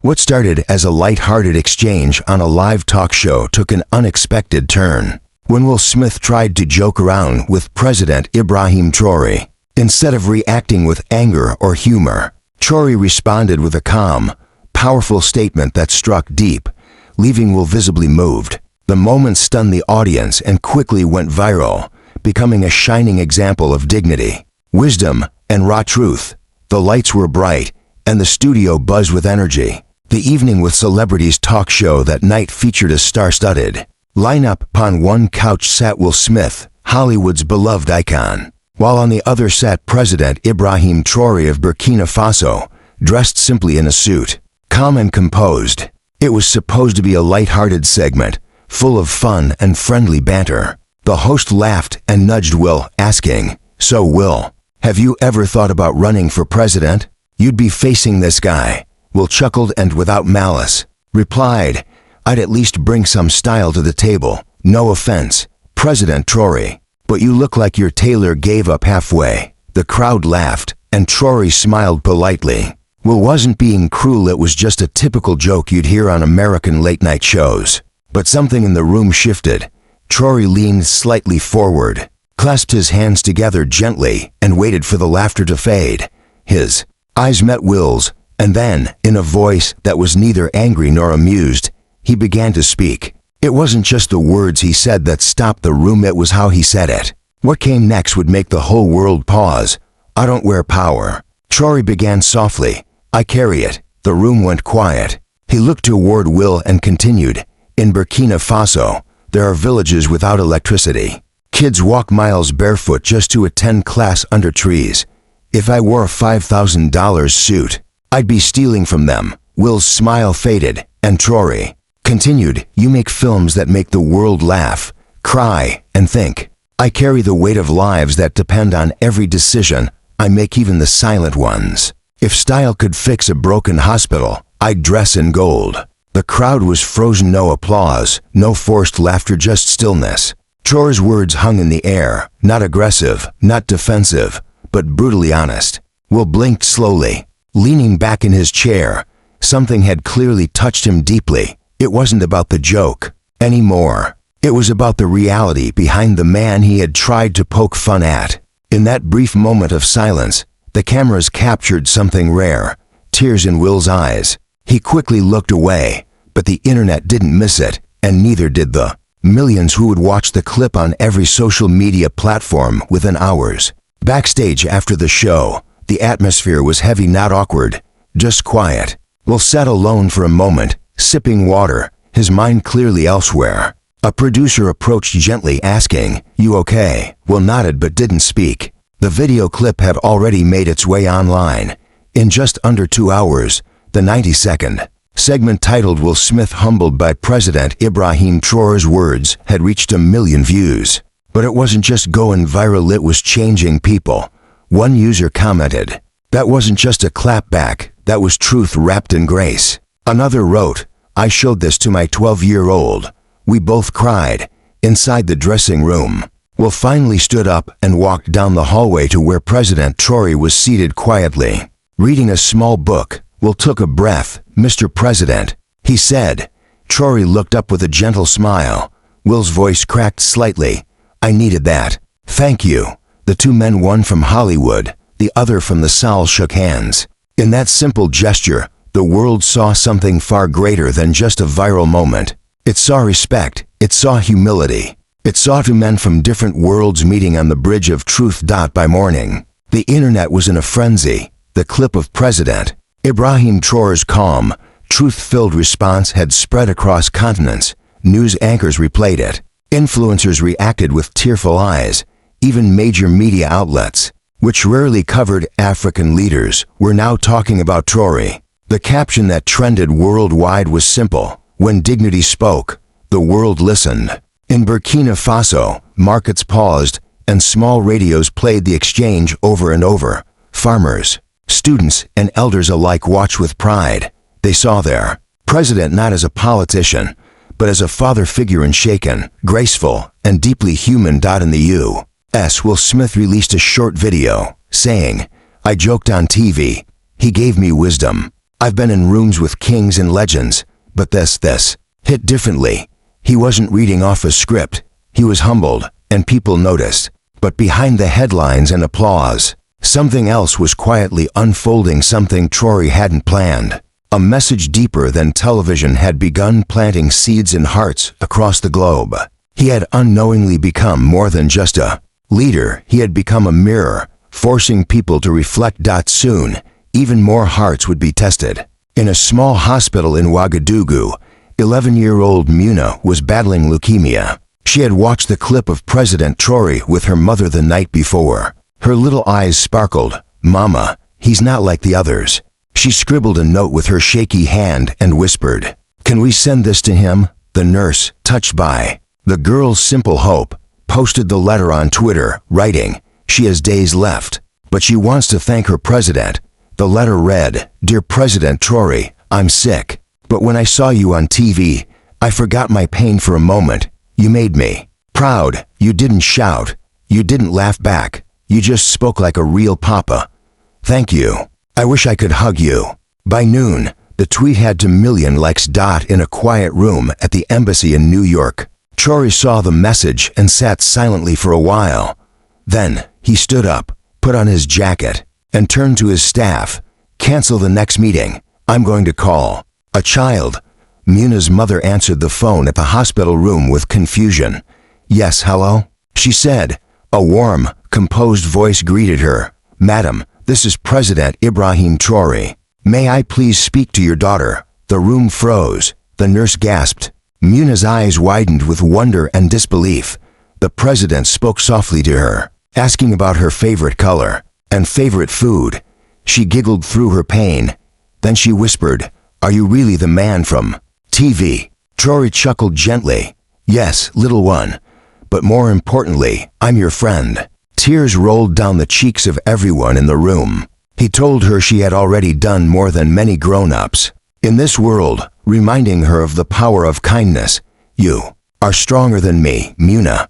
What started as a light-hearted exchange on a live talk show took an unexpected turn when Will Smith tried to joke around with President Ibrahim Traoré. Instead of reacting with anger or humor, Traoré responded with a calm, powerful statement that struck deep, leaving Will visibly moved. The moment stunned the audience and quickly went viral, becoming a shining example of dignity, wisdom, and raw truth. The lights were bright, and the studio buzzed with energy. The Evening with Celebrities talk show that night featured a star-studded lineup. Upon one couch sat Will Smith, Hollywood's beloved icon, while on the other sat President Ibrahim Traoré of Burkina Faso, dressed simply in a suit, calm and composed. It was supposed to be a light-hearted segment, full of fun and friendly banter. The host laughed and nudged Will, asking, "So Will, have you ever thought about running for president? You'd be facing this guy." Will chuckled and without malice replied, "I'd at least bring some style to the table. No offense, President Traoré, but you look like your tailor gave up halfway." The crowd laughed, and Traoré smiled politely. Will wasn't being cruel, it was just a typical joke you'd hear on American late-night shows. But something in the room shifted. Traoré leaned slightly forward, clasped his hands together gently, and waited for the laughter to fade. His eyes met Will's, and then, in a voice that was neither angry nor amused, he began to speak. It wasn't just the words he said that stopped the room, it was how he said it. What came next would make the whole world pause. "I don't wear power." Traoré began softly. "I carry it." The room went quiet. He looked toward Will and continued, "In Burkina Faso, there are villages without electricity. Kids walk miles barefoot just to attend class under trees. If I wore a $5,000 suit, I'd be stealing from them." Will's smile faded, and Traoré continued, "You make films that make the world laugh, cry, and think. I carry the weight of lives that depend on every decision I make, even the silent ones. If style could fix a broken hospital, I'd dress in gold." The crowd was frozen, no applause, no forced laughter, just stillness. Traoré's words hung in the air, not aggressive, not defensive, but brutally honest. Will blinked slowly, leaning back in his chair. Something had clearly touched him deeply. It wasn't about the joke anymore. It was about the reality behind the man he had tried to poke fun at. In that brief moment of silence, the cameras captured something rare, tears in Will's eyes. He quickly looked away, but the internet didn't miss it, and neither did the millions who would watch the clip on every social media platform within hours. Backstage after the show, the atmosphere was heavy, not awkward, just quiet. Will sat alone for a moment, sipping water, his mind clearly elsewhere. A producer approached gently, asking, "You okay?" Will nodded but didn't speak. The video clip had already made its way online. In just under 2 hours, the 90-second segment titled "Will Smith Humbled by President Ibrahim Traoré's Words" had reached 1 million views. But it wasn't just going viral, it was changing people. One user commented, "That wasn't just a clapback, that was truth wrapped in grace." Another wrote, "I showed this to my 12-year-old. We both cried." Inside the dressing room, Will finally stood up and walked down the hallway to where President Traoré was seated quietly, reading a small book. Will took a breath. "Mr. President," he said. Traoré looked up with a gentle smile. Will's voice cracked slightly. "I needed that. Thank you." The two men, one from Hollywood, the other from the South, shook hands. In that simple gesture, the world saw something far greater than just a viral moment. It saw respect, it saw humility, it saw two men from different worlds meeting on the bridge of truth. By morning, the internet was in a frenzy. The clip of President Ibrahim Traoré's calm, truth-filled response had spread across continents. News anchors replayed it. Influencers reacted with tearful eyes. Even major media outlets, which rarely covered African leaders, were now talking about Traoré. The caption that trended worldwide was simple: "When dignity spoke, the world listened." In Burkina Faso, markets paused, and small radios played the exchange over and over. Farmers, students, and elders alike watched with pride. They saw their president not as a politician, but as a father figure, unshaken, graceful, and deeply human. In the U.S., Will Smith released a short video, saying, "I joked on TV. He gave me wisdom. I've been in rooms with kings and legends, but this hit differently. He wasn't reading off a script. He was humbled, and people noticed. But behind the headlines and applause, something else was quietly unfolding, something Traoré hadn't planned. A message deeper than television had begun planting seeds in hearts across the globe. He had unknowingly become more than just a leader. He had become a mirror, forcing people to reflect. Soon, even more hearts would be tested. In a small hospital in Ouagadougou, 11-year-old Muna was battling leukemia. She had watched the clip of President Traoré with her mother the night before. Her little eyes sparkled. "Mama, he's not like the others." She scribbled a note with her shaky hand and whispered, "Can we send this to him?" The nurse, touched by the girl's simple hope, posted the letter on Twitter, writing, "She has days left, but she wants to thank her president." The letter read, "Dear President Traoré, I'm sick, but when I saw you on TV, I forgot my pain for a moment. You made me proud. You didn't shout. You didn't laugh back. You just spoke like a real papa. Thank you. I wish I could hug you." By noon, the tweet had 2 million likes. In a quiet room at the embassy in New York, Traoré saw the message and sat silently for a while. Then, he stood up, put on his jacket, and turned to his staff. "Cancel the next meeting. I'm going to call a child." Muna's mother answered the phone at the hospital room with confusion. "Yes, hello?" she said. A warm, composed voice greeted her. "Madam, this is President Ibrahim Traoré. May I please speak to your daughter?" The room froze. The nurse gasped. Muna's eyes widened with wonder and disbelief. The president spoke softly to her, asking about her favorite color and favorite food. She giggled through her pain. Then she whispered, "Are you really the man from TV?" Traoré chuckled gently. "Yes, little one. But more importantly, I'm your friend." Tears rolled down the cheeks of everyone in the room. He told her she had already done more than many grown-ups in this world, reminding her of the power of kindness. "You are stronger than me, Muna,"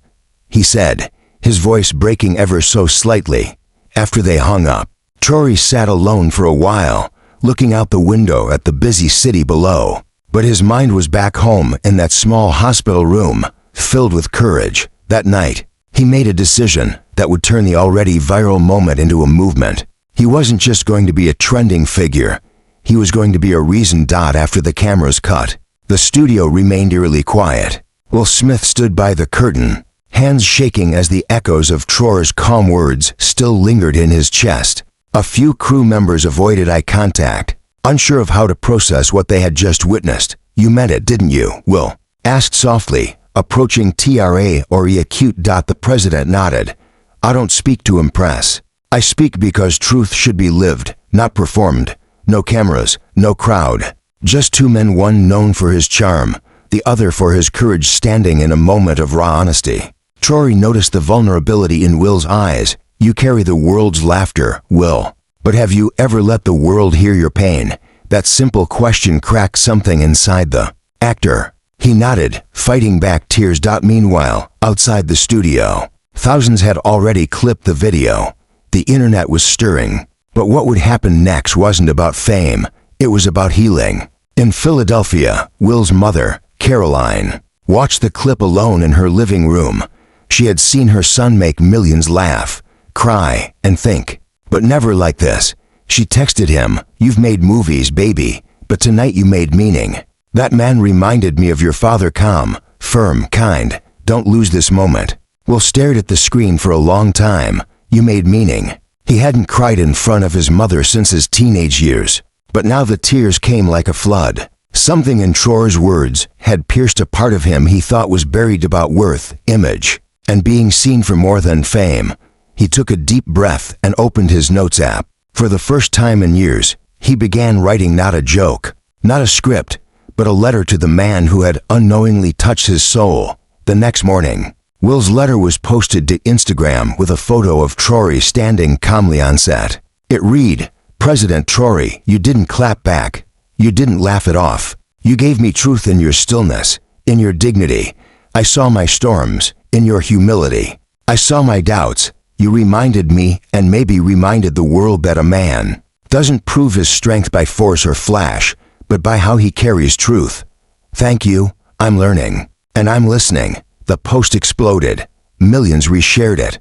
he said, his voice breaking ever so slightly. After they hung up, Traoré sat alone for a while, looking out the window at the busy city below. But his mind was back home in that small hospital room, filled with courage. That night, he made a decision that would turn the already viral moment into a movement. He wasn't just going to be a trending figure. He was going to be a reason. After the cameras cut, the studio remained eerily quiet. Will Smith stood by the curtain, hands shaking as the echoes of Traoré's calm words still lingered in his chest. A few crew members avoided eye contact, unsure of how to process what they had just witnessed. "You meant it, didn't you?" Will asked softly, approaching Traoré acute. The president nodded. "I don't speak to impress. I speak because truth should be lived, not performed. No cameras, no crowd. Just 2 men, one known for his charm, the other for his courage, standing in a moment of raw honesty." Traoré noticed the vulnerability in Will's eyes. "You carry the world's laughter, Will. But have you ever let the world hear your pain?" That simple question cracked something inside the actor. He nodded, fighting back tears. Meanwhile, outside the studio, thousands had already clipped the video. The internet was stirring. But what would happen next wasn't about fame. It was about healing. In Philadelphia, Will's mother, Caroline, watched the clip alone in her living room. She had seen her son make millions laugh, cry, and think. But never like this. She texted him, "You've made movies, baby, but tonight you made meaning. That man reminded me of your father, calm, firm, kind. Don't lose this moment." Will stared at the screen for a long time. You made meaning. He hadn't cried in front of his mother since his teenage years. But now the tears came like a flood. Something in Traoré's words had pierced a part of him he thought was buried, about worth, image, and being seen for more than fame. He took a deep breath and opened his notes app. For the first time in years, he began writing not a joke, not a script, but a letter to the man who had unknowingly touched his soul. The next morning, Will's letter was posted to Instagram with a photo of Traoré standing calmly on set. It read, "President Traoré, you didn't clap back. You didn't laugh it off. You gave me truth in your stillness, in your dignity. I saw my storms, in your humility. I saw my doubts. You reminded me, and maybe reminded the world, that a man doesn't prove his strength by force or flash, but by how he carries truth. Thank you, I'm learning. And I'm listening. The post exploded. Millions reshared it.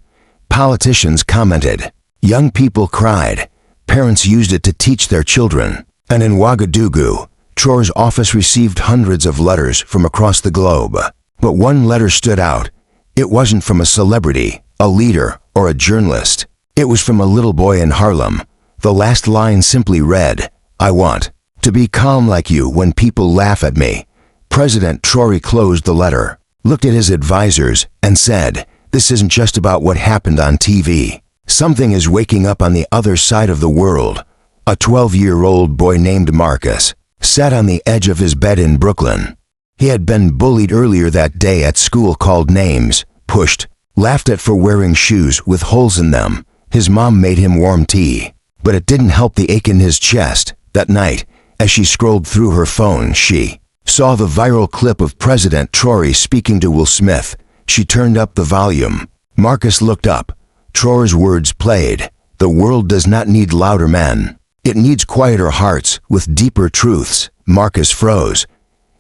Politicians commented. Young people cried. Parents used it to teach their children. And in Ouagadougou, Traoré's office received hundreds of letters from across the globe. But one letter stood out. It wasn't from a celebrity, a leader, or a journalist. It was from a little boy in Harlem. The last line simply read, "I want to be calm like you when people laugh at me." President Traoré closed the letter, looked at his advisors, and said, "This isn't just about what happened on TV. Something is waking up on the other side of the world." A 12-year-old boy named Marcus sat on the edge of his bed in Brooklyn. He had been bullied earlier that day at school, called names, pushed, laughed at for wearing shoes with holes in them. His mom made him warm tea, but it didn't help the ache in his chest. That night, as she scrolled through her phone, she saw the viral clip of President Traoré speaking to Will Smith. She turned up the volume. Marcus looked up. Traoré's words played. "The world does not need louder men. It needs quieter hearts with deeper truths." Marcus froze.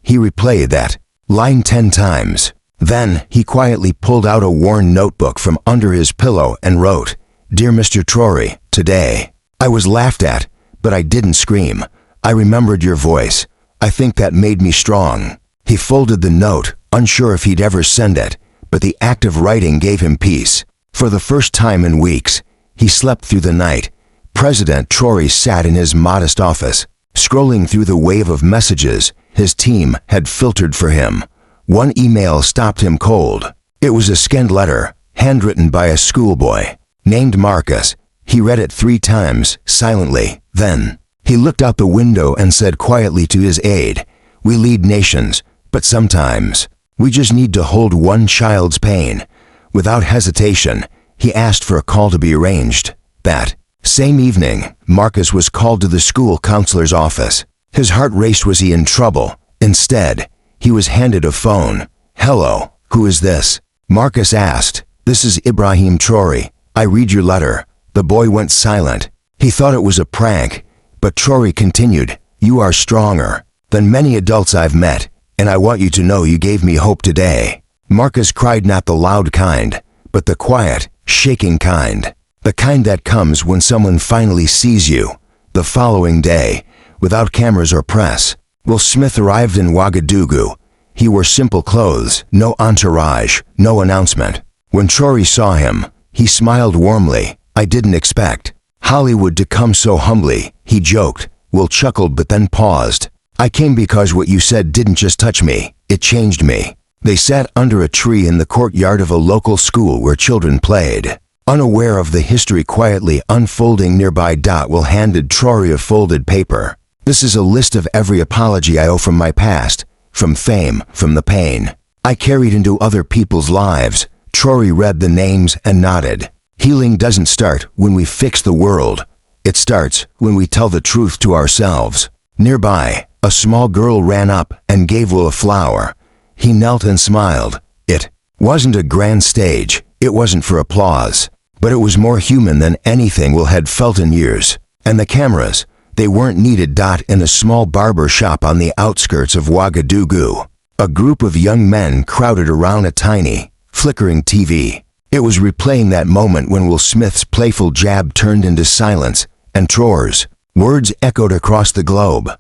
He replayed that line 10 times. Then he quietly pulled out a worn notebook from under his pillow and wrote, "Dear Mr. Traoré, today I was laughed at, but I didn't scream. I remembered your voice. I think that made me strong." He folded the note, unsure if he'd ever send it, but the act of writing gave him peace. For the first time in weeks, he slept through the night. President Traoré sat in his modest office, scrolling through the wave of messages his team had filtered for him. One email stopped him cold. It was a scanned letter, handwritten by a schoolboy named Marcus. He read it 3 times, silently. Then he looked out the window and said quietly to his aide, "We lead nations, but sometimes we just need to hold one child's pain." Without hesitation, he asked for a call to be arranged. That same evening, Marcus was called to the school counselor's office. His heart raced. Was he in trouble? Instead, he was handed a phone. "Hello, who is this?" Marcus asked. "This is Ibrahim Traoré. I read your letter." The boy went silent. He thought it was a prank, but Traoré continued, "You are stronger than many adults I've met, and I want you to know you gave me hope today." Marcus cried, not the loud kind, but the quiet, shaking kind. The kind that comes when someone finally sees you. The following day, without cameras or press, Will Smith arrived in Ouagadougou. He wore simple clothes, no entourage, no announcement. When Traoré saw him, he smiled warmly. "I didn't expect Hollywood to come so humbly," he joked. Will chuckled but then paused. "I came because what you said didn't just touch me, it changed me." They sat under a tree in the courtyard of a local school where children played, unaware of the history quietly unfolding nearby. Will handed Traoré a folded paper. "This is a list of every apology I owe from my past, from fame, from the pain I carried into other people's lives." Traoré read the names and nodded. "Healing doesn't start when we fix the world. It starts when we tell the truth to ourselves." Nearby, a small girl ran up and gave Will a flower. He knelt and smiled. It wasn't a grand stage, it wasn't for applause, but it was more human than anything Will had felt in years. And the cameras, they weren't needed. In a small barber shop on the outskirts of Ouagadougou, a group of young men crowded around a tiny, flickering TV. It was replaying that moment when Will Smith's playful jab turned into silence, and Traoré's words echoed across the globe.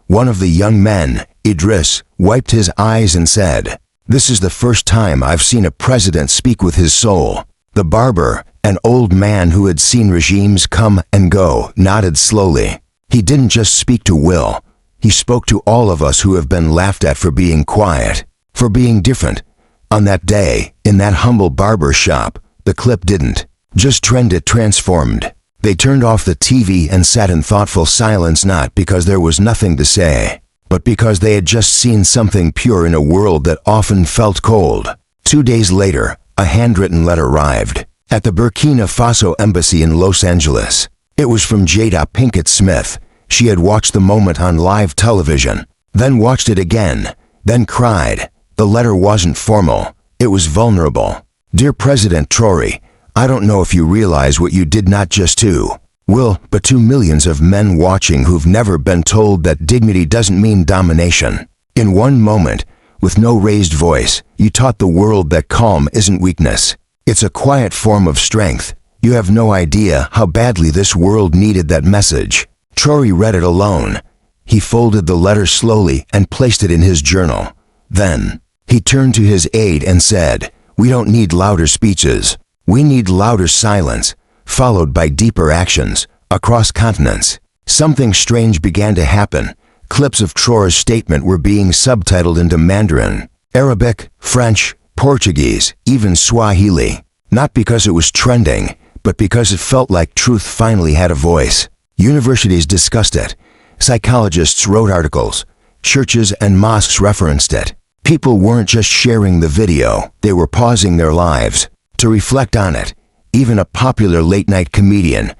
One of the young men, Idris, wiped his eyes and said, "This is the first time I've seen a president speak with his soul." The barber, an old man who had seen regimes come and go, nodded slowly. He didn't just speak to Will. He spoke to all of us who have been laughed at for being quiet, for being different. On that day, in that humble barber shop, the clip didn't just trend, it transformed. They turned off the TV and sat in thoughtful silence, not because there was nothing to say, but because they had just seen something pure in a world that often felt cold. 2 days later, a handwritten letter arrived at the Burkina Faso embassy in Los Angeles. It was from Jada Pinkett Smith. She had watched the moment on live television, then watched it again, then cried. The letter wasn't formal, it was vulnerable. "Dear President Traoré, I don't know if you realize what you did not just to Will, but to millions of men watching who've never been told that dignity doesn't mean domination. In one moment, with no raised voice, you taught the world that calm isn't weakness. It's a quiet form of strength. You have no idea how badly this world needed that message. Traoré read it alone. He folded the letter slowly and placed it in his journal. Then, he turned to his aide and said, "We don't need louder speeches. We need louder silence," followed by deeper actions, across continents. Something strange began to happen. Clips of Traoré's statement were being subtitled into Mandarin, Arabic, French, Portuguese, even Swahili. Not because it was trending, but because it felt like truth finally had a voice. Universities discussed it. Psychologists wrote articles. Churches and mosques referenced it. People weren't just sharing the video, they were pausing their lives to reflect on it. Even a popular late-night comedian,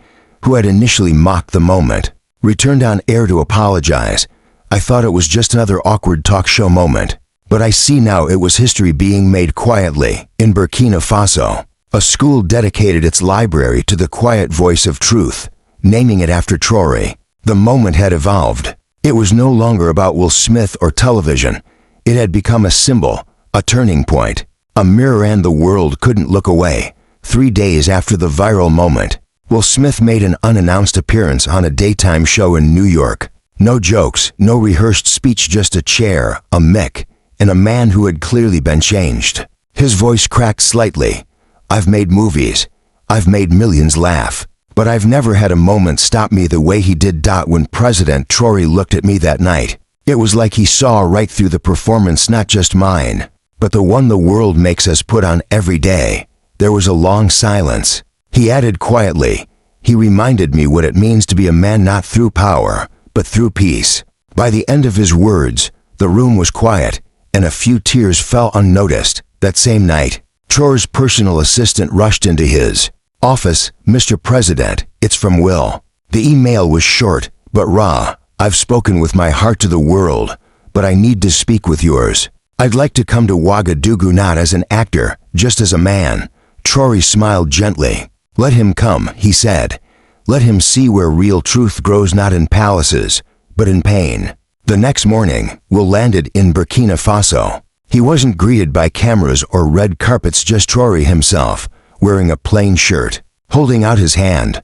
who had initially mocked the moment, returned on air to apologize. "I thought it was just another awkward talk show moment. But I see now it was history being made quietly." In Burkina Faso, a school dedicated its library to the quiet voice of truth, naming it after Traoré. The moment had evolved. It was no longer about Will Smith or television. It had become a symbol, a turning point, a mirror, and the world couldn't look away. 3 days after the viral moment, Will Smith made an unannounced appearance on a daytime show in New York. No jokes, no rehearsed speech, just a chair, a mic, and a man who had clearly been changed. His voice cracked slightly. "I've made movies. I've made millions laugh. But I've never had a moment stop me the way he did." When President Traoré looked at me that night, it was like he saw right through the performance, not just mine, but the one the world makes us put on every day. There was a long silence. He added quietly, "He reminded me what it means to be a man, not through power, but through peace." By the end of his words, the room was quiet, and a few tears fell unnoticed. That same night, Traoré's personal assistant rushed into his office. "Mr. President, it's from Will." The email was short, but raw. "I've spoken with my heart to the world, but I need to speak with yours. I'd like to come to Ouagadougou, not as an actor, just as a man." Traoré smiled gently. "Let him come," he said. "Let him see where real truth grows, not in palaces, but in pain." The next morning, Will landed in Burkina Faso. He wasn't greeted by cameras or red carpets, just Traoré himself, wearing a plain shirt, holding out his hand.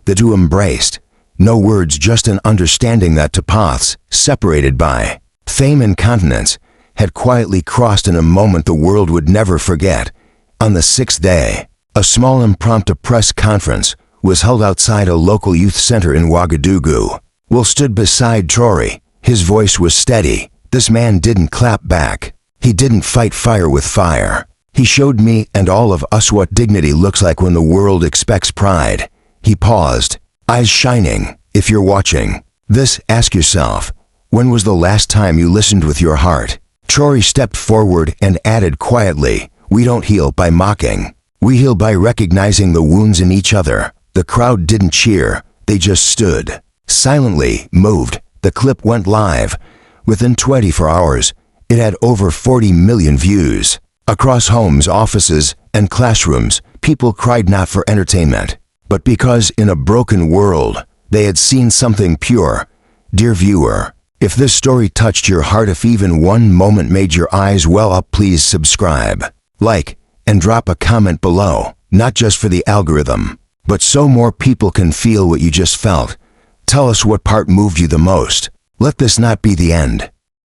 The two embraced. No words, just an understanding that two paths, separated by fame and continents, had quietly crossed in a moment the world would never forget. On the 6th day, a small impromptu press conference was held outside a local youth center in Ouagadougou. Will stood beside Traoré. His voice was steady. This man didn't clap back. He didn't fight fire with fire. He showed me and all of us what dignity looks like when the world expects pride. He paused, eyes shining. "If you're watching this, ask yourself, when was the last time you listened with your heart?" Traoré stepped forward and added quietly, "We don't heal by mocking. We heal by recognizing the wounds in each other." The crowd didn't cheer. They just stood, silently moved. The clip went live. Within 24 hours, it had over 40 million views. Across homes, offices, and classrooms, people cried not for entertainment, but because in a broken world, they had seen something pure. Dear viewer, if this story touched your heart, if even one moment made your eyes well up, please subscribe, like, and drop a comment below, not just for the algorithm, but so more people can feel what you just felt. Tell us what part moved you the most. Let this not be the end.